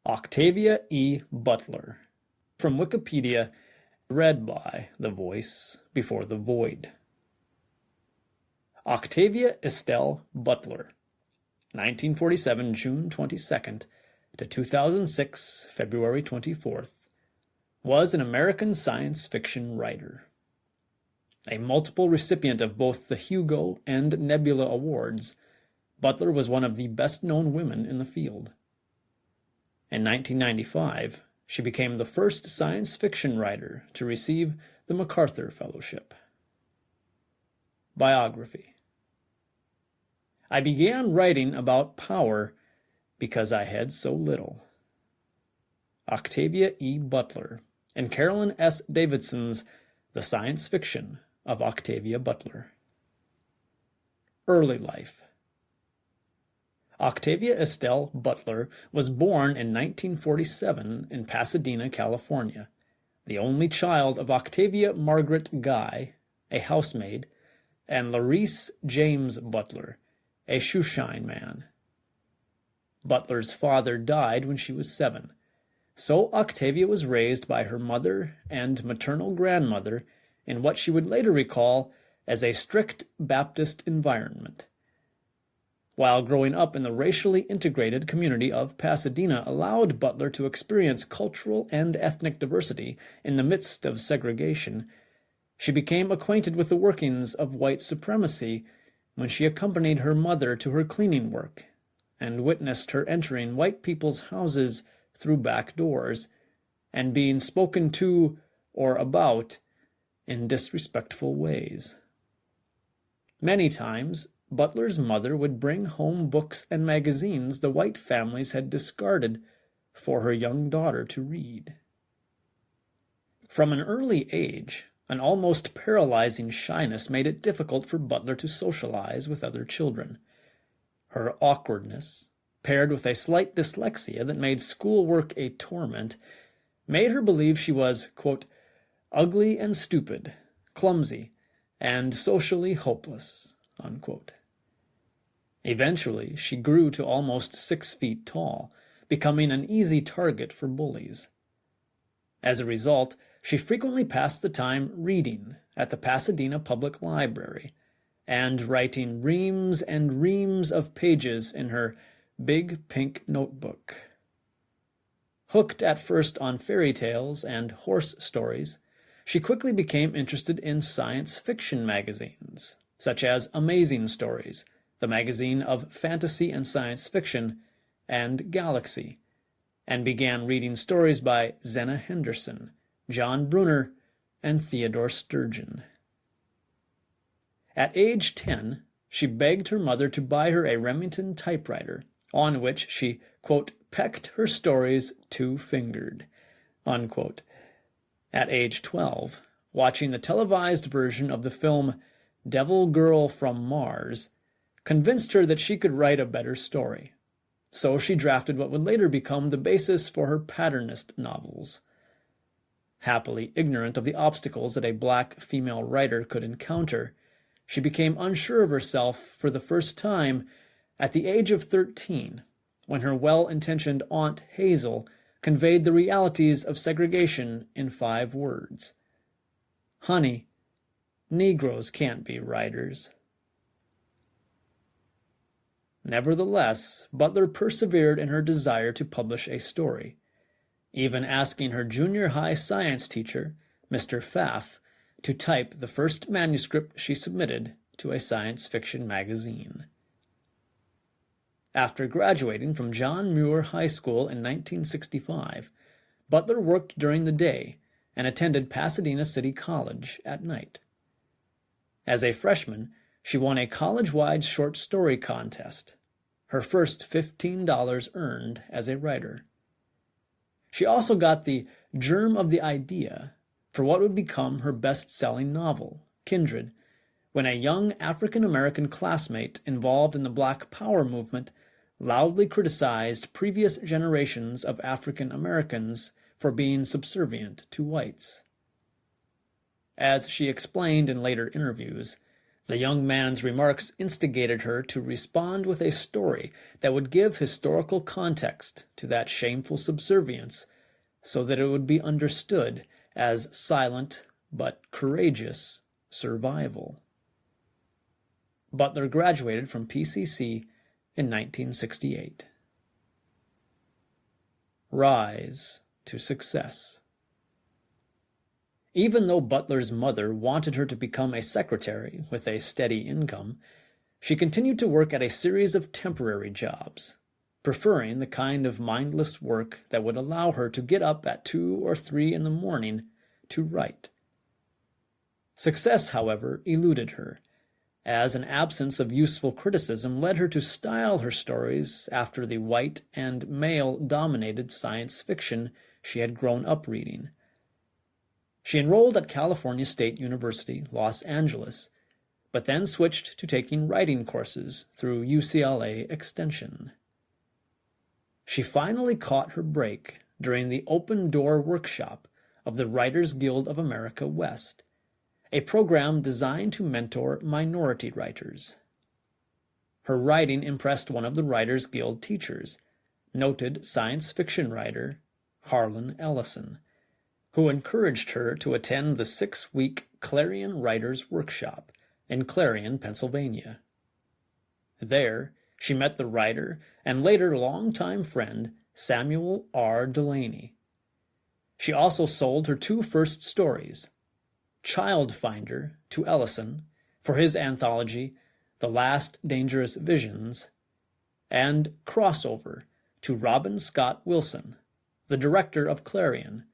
Octavia E. Butler. From Wikipedia, read by The Voice Before the Void. Octavia Estelle Butler, 1947 June 22nd to 2006 February 24th, was an American science fiction writer. A multiple recipient of both the Hugo and Nebula Awards, Butler was one of the best-known women in the field. In 1995, she became the first science fiction writer to receive the MacArthur Fellowship. Biography. I began writing about power because I had so little. Octavia E. Butler and Carolyn S. Davidson's The Science Fiction of Octavia Butler. Early life. Octavia Estelle Butler was born in 1947 in Pasadena, California, the only child of Octavia Margaret Guy, a housemaid, and Larice James Butler, a shoeshine man. Butler's father died when she was 7, so Octavia was raised by her mother and maternal grandmother in what she would later recall as a strict Baptist environment. While growing up in the racially integrated community of Pasadena allowed Butler to experience cultural and ethnic diversity in the midst of segregation, she became acquainted with the workings of white supremacy when she accompanied her mother to her cleaning work and witnessed her entering white people's houses through back doors and being spoken to or about in disrespectful ways. Many times, Butler's mother would bring home books and magazines the white families had discarded for her young daughter to read. From an early age, an almost paralyzing shyness made it difficult for Butler to socialize with other children. Her awkwardness, paired with a slight dyslexia that made schoolwork a torment, made her believe she was, quote, ugly and stupid, clumsy, and socially hopeless, unquote. Eventually, she grew to almost 6 feet tall, becoming an easy target for bullies. As a result, she frequently passed the time reading at the Pasadena Public Library and writing reams and reams of pages in her big pink notebook. Hooked at first on fairy tales and horse stories, she quickly became interested in science fiction magazines, such as Amazing Stories, the magazine of fantasy and science fiction, and Galaxy, and began reading stories by Zena Henderson, John Brunner, and Theodore Sturgeon. At age 10, she begged her mother to buy her a Remington typewriter, on which she, quote, pecked her stories 2-fingered, unquote. At age 12, watching the televised version of the film Devil Girl from Mars convinced her that she could write a better story. So she drafted what would later become the basis for her patternist novels. Happily ignorant of the obstacles that a black female writer could encounter, she became unsure of herself for the first time at the age of 13, when her well-intentioned Aunt Hazel conveyed the realities of segregation in 5 words. Honey, Negroes can't be writers. Nevertheless, Butler persevered in her desire to publish a story, even asking her junior high science teacher, Mr. Pfaff, to type the first manuscript she submitted to a science fiction magazine. After graduating from John Muir High School in 1965, Butler worked during the day and attended Pasadena City College at night. As a freshman, she won a college-wide short story contest, her first $15 earned as a writer. She also got the germ of the idea for what would become her best-selling novel, Kindred, when a young African-American classmate involved in the Black Power movement loudly criticized previous generations of African Americans for being subservient to whites. As she explained in later interviews, The young man's remarks instigated her to respond with a story that would give historical context to that shameful subservience, so that it would be understood as silent but courageous survival. Butler graduated from PCC in 1968. Rise to success. Even though Butler's mother wanted her to become a secretary with a steady income, she continued to work at a series of temporary jobs, preferring the kind of mindless work that would allow her to get up at 2 or 3 in the morning to write. Success, however, eluded her, as an absence of useful criticism led her to style her stories after the white and male-dominated science fiction she had grown up reading. She enrolled at California State University, Los Angeles, but then switched to taking writing courses through UCLA Extension. She finally caught her break during the Open Door Workshop of the Writers Guild of America West, a program designed to mentor minority writers. Her writing impressed one of the Writers Guild teachers, noted science fiction writer Harlan Ellison, who encouraged her to attend the 6-week Clarion Writers Workshop in Clarion, Pennsylvania. There, she met the writer and later longtime friend Samuel R. Delany. She also sold her 2 first stories, Childfinder to Ellison for his anthology The Last Dangerous Visions, and Crossover to Robin Scott Wilson, the director of Clarion,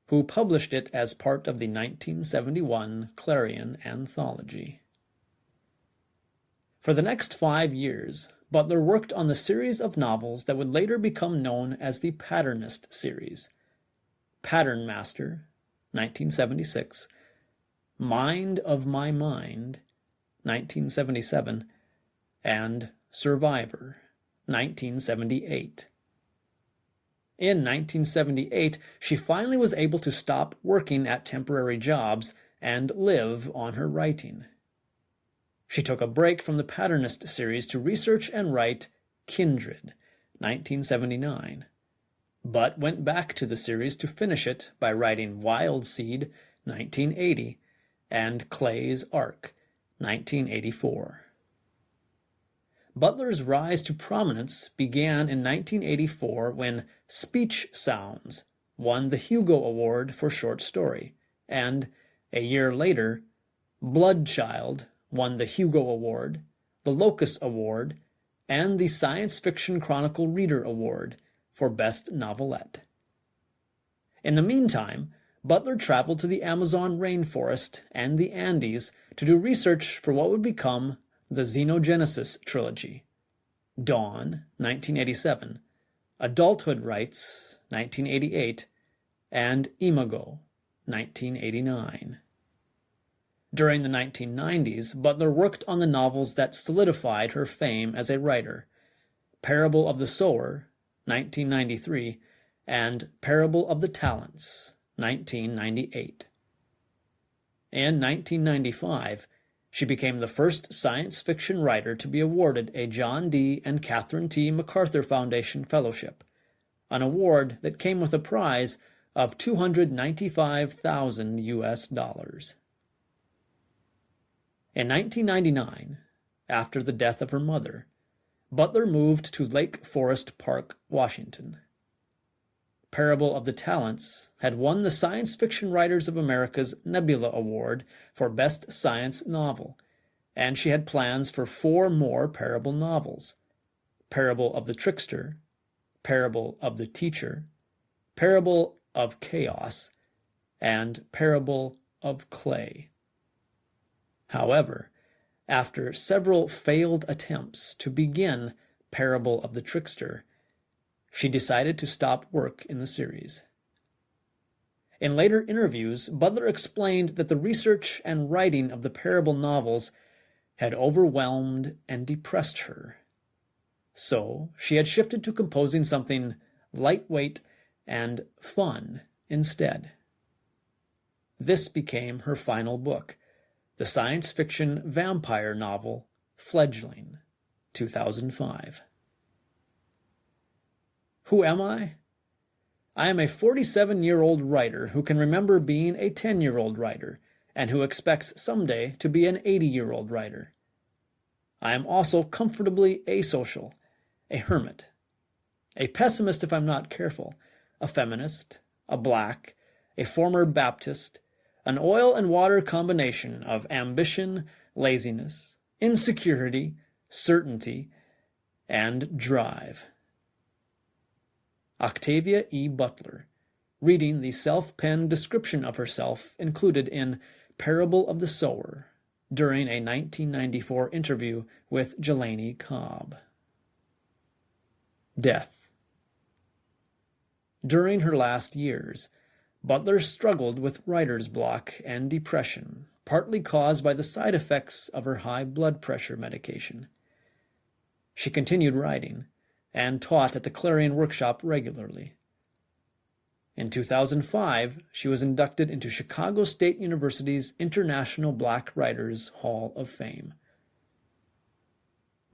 who published it as part of the 1971 Clarion Anthology. For the next 5 years, Butler worked on the series of novels that would later become known as the Patternist series: Pattern Master, 1976, Mind of My Mind, 1977, and Survivor, 1978. In 1978, she finally was able to stop working at temporary jobs and live on her writing. She took a break from the Patternist series to research and write Kindred, 1979, but went back to the series to finish it by writing Wild Seed, 1980, and Clay's Ark, 1984. Butler's rise to prominence began in 1984 when Speech Sounds won the Hugo Award for Short Story, and, a year later, Bloodchild won the Hugo Award, the Locus Award, and the Science Fiction Chronicle Reader Award for Best Novelette. In the meantime, Butler traveled to the Amazon rainforest and the Andes to do research for what would become the Xenogenesis trilogy: Dawn, 1987, Adulthood Rights, 1988, and Imago, 1989. During the 1990s, Butler worked on the novels that solidified her fame as a writer: Parable of the Sower, 1993, and Parable of the Talents, 1998. In 1995, she became the first science fiction writer to be awarded a John D. and Catherine T. MacArthur Foundation Fellowship, an award that came with a prize of $295,000 US. In 1999, after the death of her mother, Butler moved to Lake Forest Park, Washington. Parable of the Talents had won the Science Fiction Writers of America's Nebula Award for Best Science Novel, and she had plans for 4 more Parable novels: Parable of the Trickster, Parable of the Teacher, Parable of Chaos, and Parable of Clay. However, after several failed attempts to begin Parable of the Trickster, she decided to stop work in the series. In later interviews, Butler explained that the research and writing of the Parable novels had overwhelmed and depressed her. So she had shifted to composing something lightweight and fun instead. This became her final book, the the science fiction vampire novel Fledgling, 2005. Who am I? I am a 47-year-old writer who can remember being a 10-year-old writer and who expects someday to be an 80-year-old writer. I am also comfortably asocial, a hermit, a pessimist if I'm not careful, a feminist, a black, a former Baptist, an oil and water combination of ambition, laziness, insecurity, certainty, and drive. Octavia E. Butler, reading the self-penned description of herself included in Parable of the Sower during a 1994 interview with Jelani Cobb. Death. During her last years, Butler struggled with writer's block and depression, partly caused by the side effects of her high blood pressure medication. She continued writing and taught at the Clarion Workshop regularly. In 2005, she was inducted into Chicago State University's International Black Writers Hall of Fame.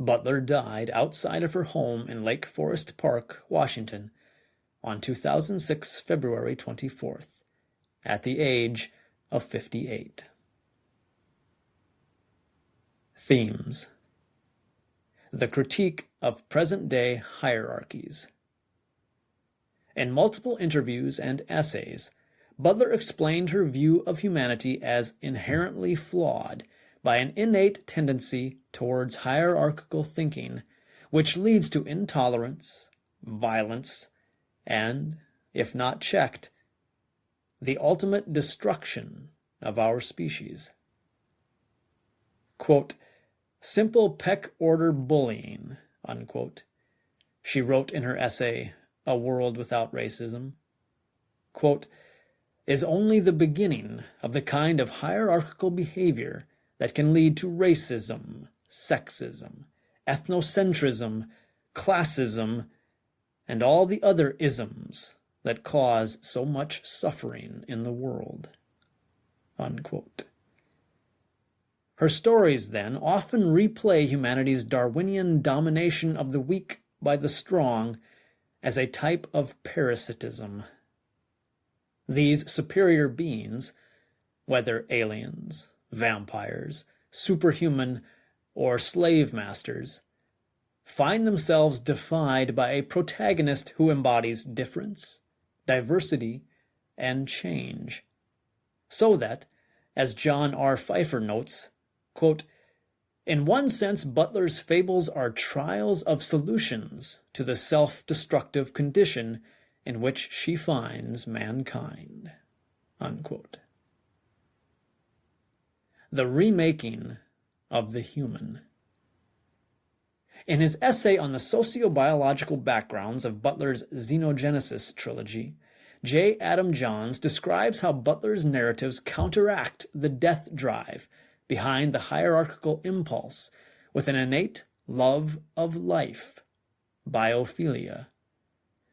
Butler died outside of her home in Lake Forest Park, Washington, on 2006 February 24th, at the age of 58. Themes. The critique of present-day hierarchies. In multiple interviews and essays, Butler explained her view of humanity as inherently flawed by an innate tendency towards hierarchical thinking, which leads to intolerance, violence, and, if not checked, the ultimate destruction of our species. Quote, simple peck order bullying, unquote, she wrote in her essay, A World Without Racism, quote, is only the beginning of the kind of hierarchical behavior that can lead to racism, sexism, ethnocentrism, classism, and all the other isms that cause so much suffering in the world. Unquote. Her stories, then, often replay humanity's Darwinian domination of the weak by the strong as a type of parasitism. These superior beings, whether aliens, vampires, superhuman, or slave masters, find themselves defied by a protagonist who embodies difference, diversity, and change. So that, as John R. Pfeiffer notes, quote, in one sense, Butler's fables are trials of solutions to the self-destructive condition in which she finds mankind. Unquote. The remaking of the human. In his essay on the sociobiological backgrounds of Butler's Xenogenesis trilogy, J. Adam Johns describes how Butler's narratives counteract the death drive behind the hierarchical impulse with an innate love of life, biophilia,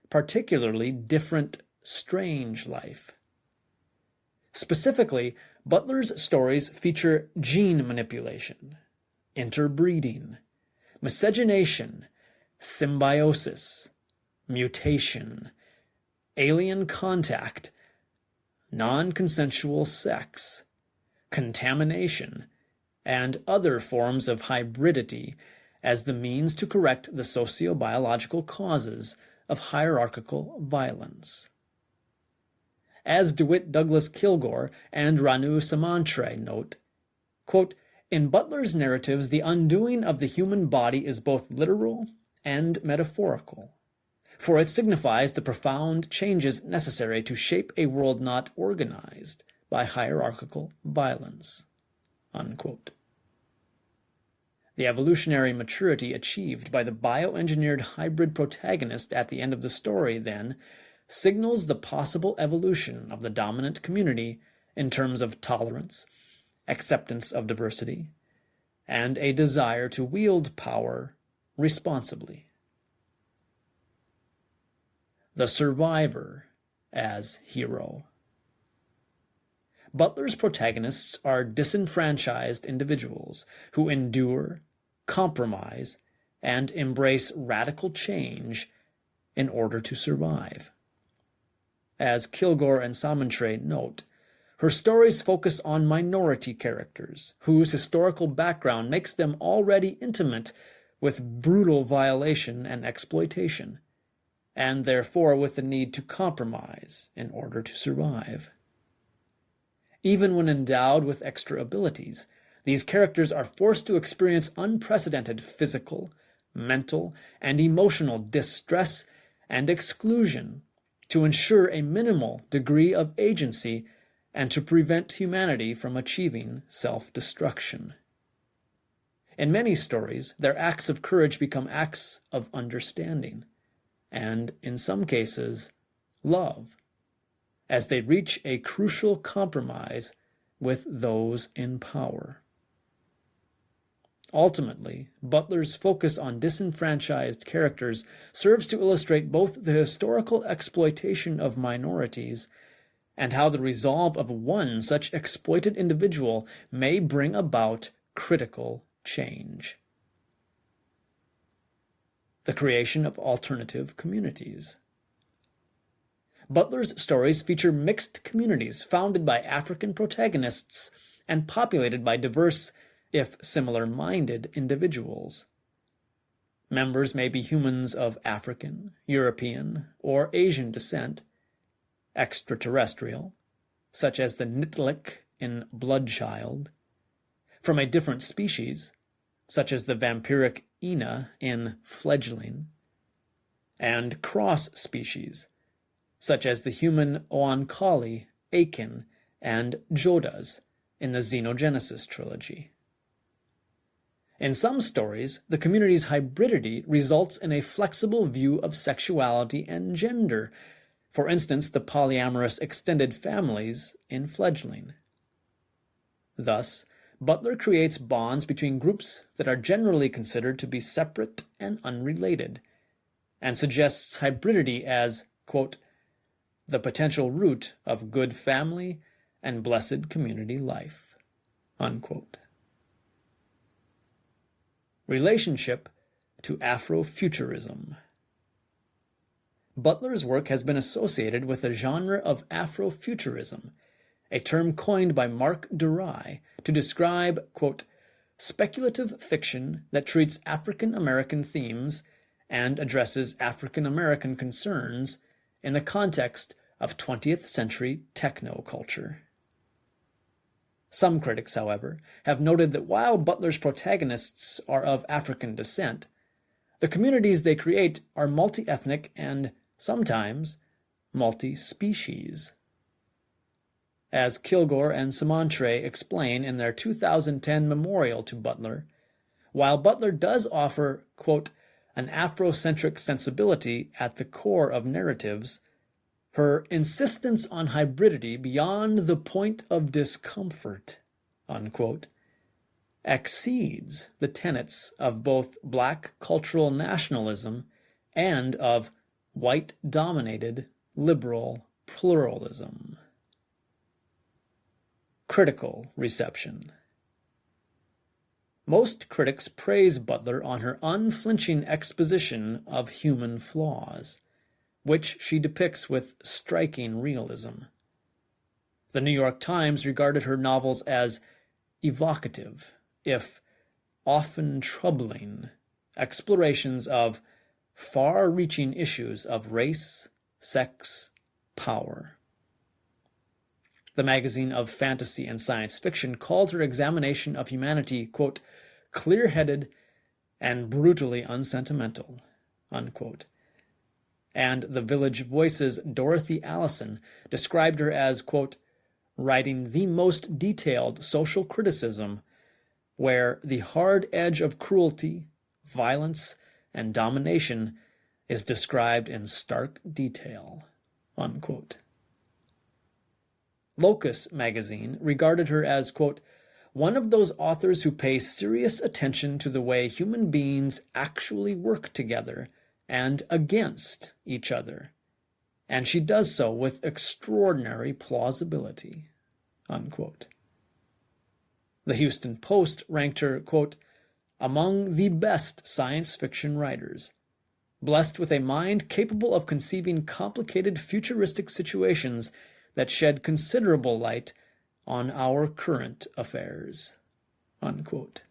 particularly different, strange life. Specifically, Butler's stories feature gene manipulation, interbreeding, miscegenation, symbiosis, mutation, alien contact, non-consensual sex, contamination, and other forms of hybridity as the means to correct the sociobiological causes of hierarchical violence. As DeWitt Douglas Kilgore and Ranu Samantre note, quote, in Butler's narratives, the undoing of the human body is both literal and metaphorical, for it signifies the profound changes necessary to shape a world not organized by hierarchical violence. Unquote. The evolutionary maturity achieved by the bioengineered hybrid protagonist at the end of the story, then, signals the possible evolution of the dominant community in terms of tolerance, acceptance of diversity, and a desire to wield power responsibly. The survivor as hero. Butler's protagonists are disenfranchised individuals who endure, compromise, and embrace radical change in order to survive. As Kilgore and Samontre note, her stories focus on minority characters whose historical background makes them already intimate with brutal violation and exploitation, and therefore with the need to compromise in order to survive. Even when endowed with extra abilities, these characters are forced to experience unprecedented physical, mental, and emotional distress and exclusion to ensure a minimal degree of agency and to prevent humanity from achieving self-destruction. In many stories, their acts of courage become acts of understanding, and in some cases, love, as they reach a crucial compromise with those in power. Ultimately, Butler's focus on disenfranchised characters serves to illustrate both the historical exploitation of minorities and how the resolve of one such exploited individual may bring about critical change. The creation of alternative communities. Butler's stories feature mixed communities founded by African protagonists and populated by diverse, if similar-minded, individuals. Members may be humans of African, European, or Asian descent, extraterrestrial, such as the Nitlik in Bloodchild, from a different species, such as the vampiric Ina in Fledgling, and cross-species, such as the human Oankali, Akin, and Jodas in the Xenogenesis trilogy. In some stories, the community's hybridity results in a flexible view of sexuality and gender, for instance, the polyamorous extended families in Fledgling. Thus, Butler creates bonds between groups that are generally considered to be separate and unrelated, and suggests hybridity as, quote, the potential root of good family and blessed community life, unquote. Relationship to Afrofuturism. Butler's work has been associated with the genre of Afrofuturism, a term coined by Mark Durai to describe, quote, speculative fiction that treats African American themes and addresses African American concerns in the context of 20th century techno-culture. Some critics, however, have noted that while Butler's protagonists are of African descent, the communities they create are multi-ethnic and, sometimes, multi-species. As Kilgore and Samontre explain in their 2010 memorial to Butler, while Butler does offer, quote, an Afrocentric sensibility at the core of narratives, her insistence on hybridity beyond the point of discomfort, unquote, exceeds the tenets of both Black cultural nationalism and of white-dominated liberal pluralism. Critical reception. Most critics praise Butler on her unflinching exposition of human flaws, which she depicts with striking realism. The New York Times regarded her novels as evocative, if often troubling, explorations of far-reaching issues of race, sex, power. The magazine of fantasy and science fiction called her examination of humanity, quote, clear-headed and brutally unsentimental, unquote. And the Village Voice's Dorothy Allison described her as, quote, writing the most detailed social criticism where the hard edge of cruelty, violence, and domination is described in stark detail, unquote. Locus magazine regarded her as, quote, one of those authors who pay serious attention to the way human beings actually work together and against each other, and she does so with extraordinary plausibility, unquote. The Houston Post ranked her, quote, among the best science fiction writers, blessed with a mind capable of conceiving complicated futuristic situations that shed considerable light on our current affairs, unquote.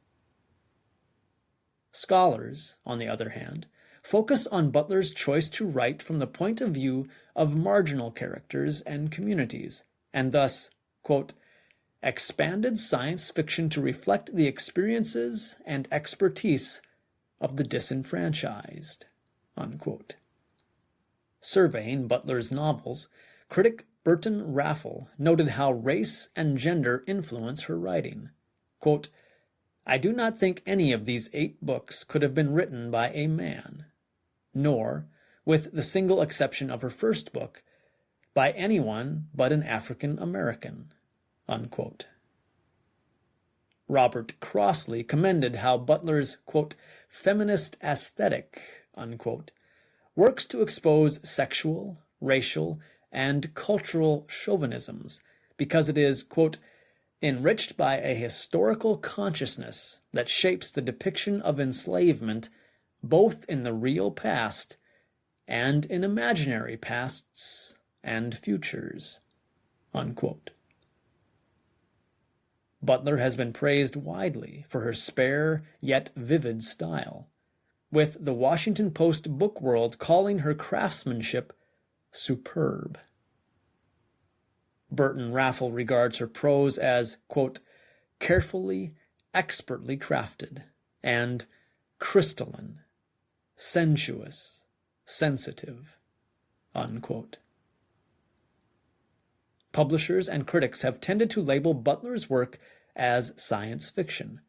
Scholars, on the other hand, focus on Butler's choice to write from the point of view of marginal characters and communities, and thus, quote, expanded science fiction to reflect the experiences and expertise of the disenfranchised, unquote. Surveying Butler's novels, critic Burton Raffel noted how race and gender influence her writing. Quote, I do not think any of these 8 books could have been written by a man, nor, with the single exception of her first book, by anyone but an African American, unquote. Robert Crossley commended how Butler's, quote, feminist aesthetic, unquote, works to expose sexual, racial, and cultural chauvinisms because it is, quote, enriched by a historical consciousness that shapes the depiction of enslavement both in the real past and in imaginary pasts and futures, unquote. Butler has been praised widely for her spare yet vivid style, with the Washington Post book world calling her craftsmanship superb. Burton Raffel regards her prose as, quote, carefully, expertly crafted, and crystalline, sensuous, sensitive, unquote. Publishers and critics have tended to label Butler's work as science fiction.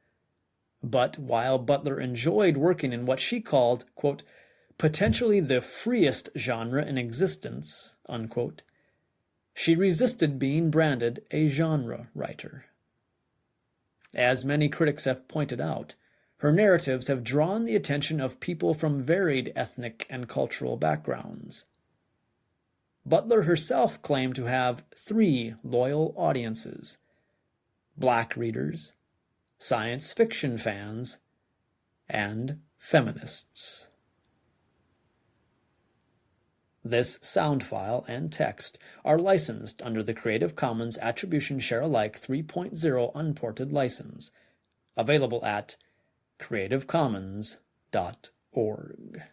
But while Butler enjoyed working in what she called, quote, potentially the freest genre in existence, unquote, she resisted being branded a genre writer. As many critics have pointed out, her narratives have drawn the attention of people from varied ethnic and cultural backgrounds. Butler herself claimed to have 3 loyal audiences: Black readers, science fiction fans, and feminists. This sound file and text are licensed under the Creative Commons Attribution Share Alike 3.0 Unported license, available at creativecommons.org.